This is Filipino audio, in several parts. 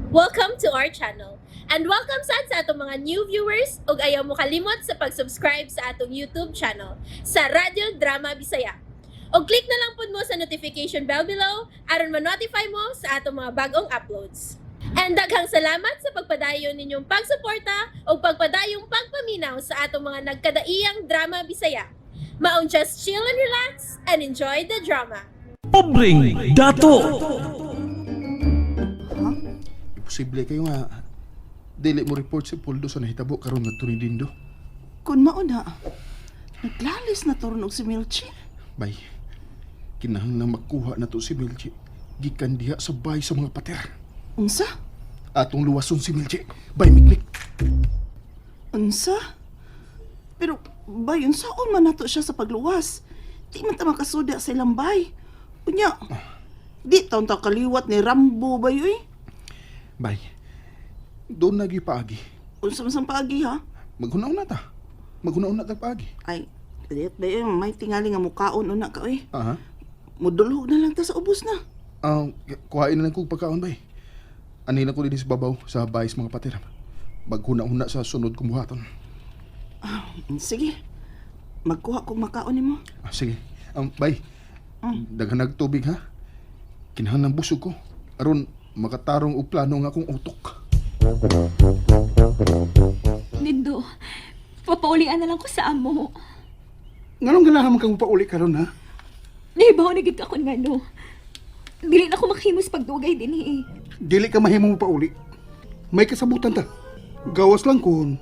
Welcome to our channel. And welcome sa atong mga new viewers ug ayaw mo kalimot sa pag-subscribe sa atong YouTube channel sa Radio Drama Bisaya. O click na lang pud mo sa notification bell below aron ma-notify mo sa atong mga bagong uploads. And daghang salamat sa pagpadayon ninyong pagsuporta o pagpadayong pagpaminaw sa atong mga nagkadaiyang Drama Bisaya. Maong just chill and relax and enjoy the drama. Pobreng dato. Posible kayo nga dili mo report si Poldo sa nahitabo karon nga ni Dindo. Kung mauna, naglalis na toron og si Milchi. Bay, kinahanglan makuha na to si Milchi gikan diha sa bay sa mga pater. Unsa? Atong luwason si Milchi. Bay, mikmik. Unsa? Pero, bayon, saan man nato siya sa pagluwas? Di man ta makasuda sa ilang bay. Unya, di taon ta kaliwat ni Rambo ba yoy? Bay, doon nagi paagi. Unsa man sang paagi ha? Maghunaon na ta. Maghunaon na ta paagi. Ay, diyot ba yun, may tingali nga mukaon una ka oy. Aha. Mudulhog na lang ta sa ubos na. Kuhain na lang kong pagkaon, bay. Ani na ko din sa babaw sa bay sa mga pater. Maghuna-huna sa sunod kong buhaton. Sige, magkuha kong makaon ni mo. Sige. Bay, daghan nagtubig ha. Kinahanglan busog ko. Aron makatarong og plano nga akong utok. Lindo, papaulian na lang ko sa amo. Nganong ganahan man kang pauli karon ha? Nahibaw na gid ako nga no. Dili na ako makahimos pagdugay din eh. Dili ka mahimo mo pauli. May kasabutan ta. Gawas lang kun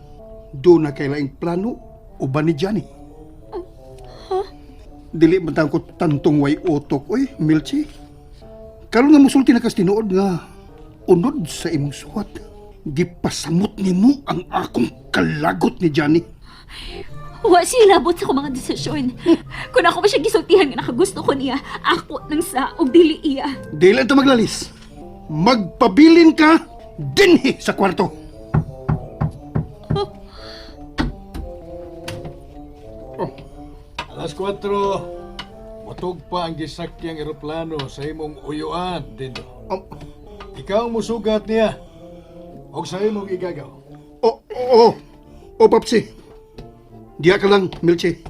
do na kay laing plano uban ni Johnny. Dili man tang ko tantong way utok oy, Milchi. Karon nga musulti na kas tinuod nga unod sa imong suwat. Gipasamot nimo ang akong kalagot ni Johnny. Wa siya labot sa akong mga desisyon. Kung ako ba siya gisultihan nga nakagusto ko niya, ako nang sa og dili iya. Dili ito maglalis. Magpabilin ka dinhi sa kwarto. Alas 4, mutog pa ang gisakyang eroplano sa imong uyuan, Dindo. Ikaw ang musugat niya. O sa imong igagaw. O, Papsi. Diya ka lang, Milchi.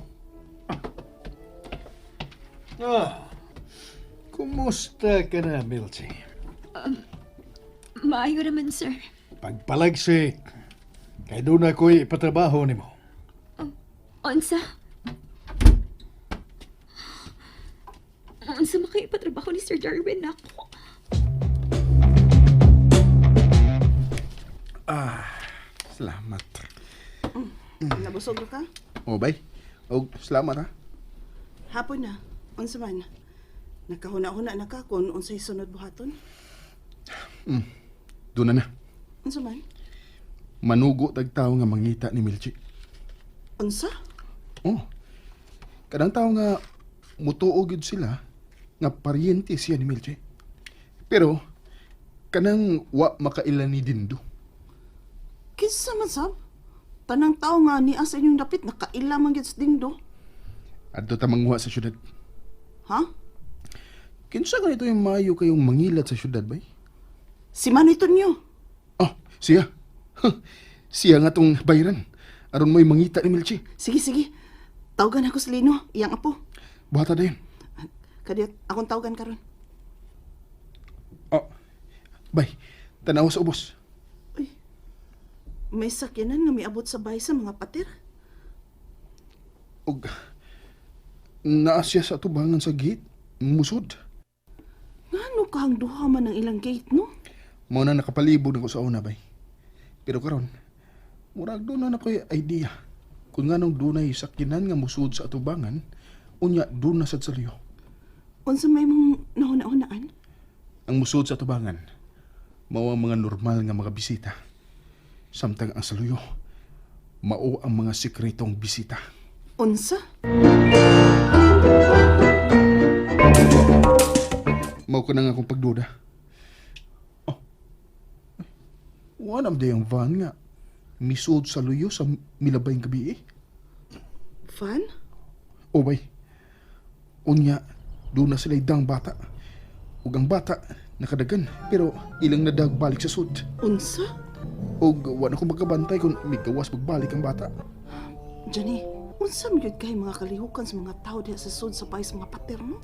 Kumusta ka na, Milchi? Maayo naman, sir. Pagpalagsik. Kaya doon ako'y ipatrabaho ni mo. Unsa? Unsa makaipatrabaho ni Sir Darwin ako? Salamat. Nabusog na ka? O, bay. O, salamat ha. Hapon na. Unsa man? Nakahuna-huna na ka kung unsay sunod buhaton? Doon na. Unsa man? Manugo tagtao nga mangita ni Milchi. Unsa? Oh. Kadang tao nga mutuog yun sila nga paryente siya ni Milchi. Pero kanang wa makailan ni Dindo. Kinsa man sab? Tanang tao nga ni asa inyong dapit nakaila man gyud sa Dindo. Adto ta manguha sa syudad. Ha? Kinsa ganito yung maayo kayong mangilat sa syudad, bay? Si Manoy Tonyo. Oh, siya. Siya nga tong bayran. Aron mo'y mangita ni Milchi. Sige. Tawagan ako sa Lino, iyang apo. Buhata dayon. Kadiyot, akong tawagan karon. Oh, bay. Tanaw sa ubos. May sakyanan nga miabot sa bahay sa mga pater. Og naa siya sa tubangan sa gate. Musod. Ngano kahang duha man ang ilang gate, no? Mao na nakapalibog na ko sa una, bay. Pero karon, murag doon na ko'y idea. Kung nga nung dunay sakyanan nga musud sa atubangan, unya doon na sad sa liyo. Unsa may mong nahuna-hunaan? Ang musud sa atubangan, mao ang mga normal nga mga bisita. Samtang ang saluyo, mao ang mga sikretong bisita. Unsa? Mao ka na nga akong pagduda. Oh, one of the yung van nga, misud sa luyo sa milabayng gabi eh. Fan? O bay, unya, doon na sila'y dang bata. Ug ang bata, nakadagan pero ilang nadagbalik sa sud. Unsa? Og wala ko magkabantay kung may gawas pagbalik ang bata. Johnny, unsa man gyud kay mga kalihukan sa mga tao diha sa sud sa país mga pater, no?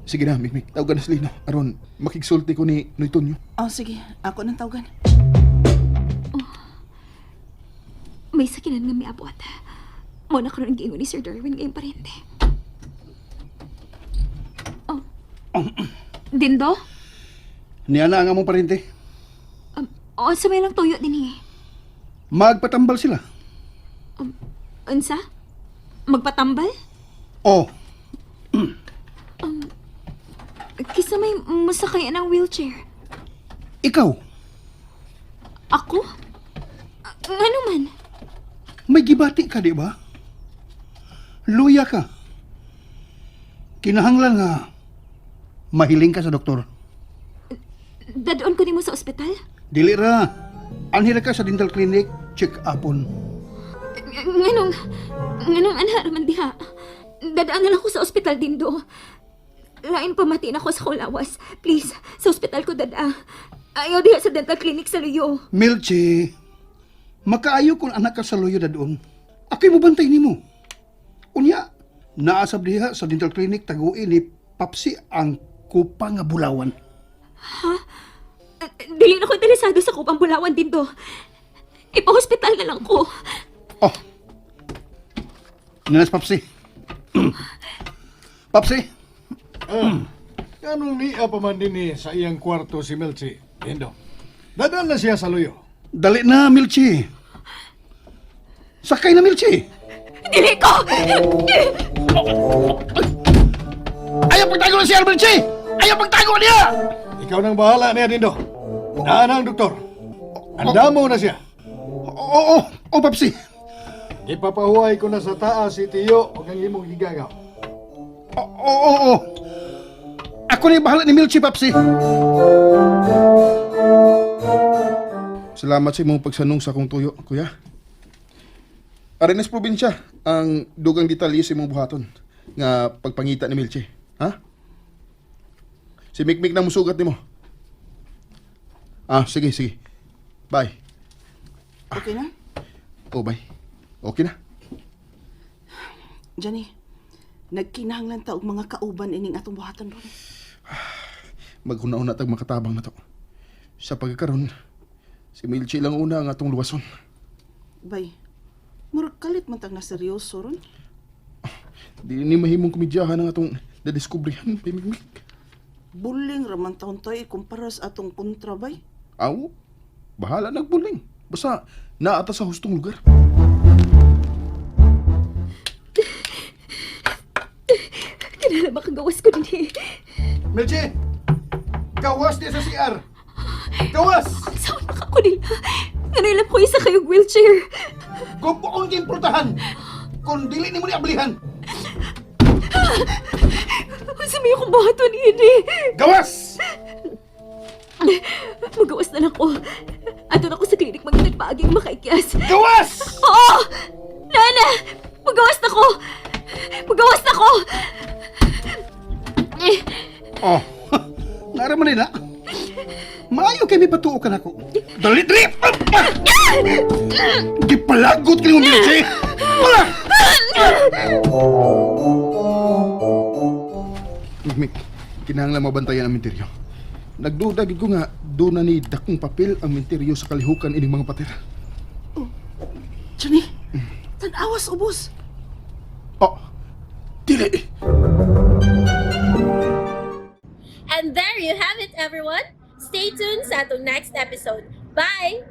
Sige na, Mikmik, tawagan na sila aron makigsulti ko ni Noy Tonyo. Sige, ako nang tawagan. May sakinan nga may abot. Mo na karon giingon ni Sir Darwin ngayong parente. Oh. Dindo? Niya na ang among parente. Sa may lang tuyo din eh. Magpatambal sila. Unsa? Magpatambal? Oh, Kisa may masakay ng wheelchair. ikaw, Ako? Ano man? may gibati ka, di ba? Luya ka. Kinahanglan nga mahiling ka sa doktor. Dadoon ko nimo sa ospital? Dili ra. Anhira ka sa dental clinic, check-upon. Nganong anhara man diha. Dadaan na lang ko sa ospital Dindo. Lain pamati na ko sa kulawas. Please, sa ospital ko dada. Ayaw diha sa dental clinic sa Luyo. Milchi, makaayo kung anak ka sa luyo na doon. Ako'y mo bantay nimo. Unya, naasab diha sa dental clinic taguin ni Papsi ang kupa nga bulawan. Dili na ko interesado sa kupang bulawan Dindo. Ipa-hospital na lang ko. Oh, nanas Papsi. Papsi, Kanong niya pa man din sa iyang kwarto si Melchi. Dindo. Dadaan na siya sa luyo. dali na Milchi. Sakay na Milchi. Dili ko! Ayaw pagtago na siya Milchi. Ayaw pagtago niya. Ikaw nang bahala niya, Dindo. Daan ang doktor. Anda mo na siya. Oo, Papsi. Ipapahuay ko na sa taas si Tiyo o ang imong gigagaw. Oo. Ako na yung bahala ni Milchi, Papsi. Salamat sa imong pagsanong sa akong tuyo, kuya. Arenas probinsya ang dugang detalye sa imong buhaton nga pagpangita ni Milche. Ha? Si Mikmik na musugat nimo. Sige. Bye. Okay na? Bye. Okay na. Johnny, nagkinahanglan ta og mga kauban ining atong buhaton ron. Maghuna-una tag makatabang na to. Sa pagkakaroon, si Milche lang una ang atong luwason. Bay, murag kalit man tag na seryoso ron. Di ni mahimong komedyahan ang atong nadiskubrihan, Bay Mikmik. Buling raman taon to'y kumpara sa atong kontra, bay. Aw, bahala nagbuling. Basta naata sa hustong lugar. Kinala ba kagawas ko din eh. Milchi, gawas niya sa CR. Gawas! Saan na ako nila? Nanilam ko isa kayong wheelchair. Gubuon kayong pultahan. Kung dili ni mo ni ablihan. Sabi akong bahaton ini. Gawas! Magawas na lang ko. Ato na ko sa klinik magkinagpaaging makaikyas. Gawas! Oo! Nana! Magawas na ko! Magawas na ko! Oh, naraman nila. Maayo kay may patuo ka na ko. Dali! Gipalagot ka yung Milchi! Mikmik, kinahanglan mabantayan ang minteryo. Nagduda gid ko nga doon na ni dakong papel ang minteryo sa kalihukan ining mga pater. Johnny, tan-awas ubos. Dili! And there you have it, everyone. Stay tuned sa atong next episode. Bye!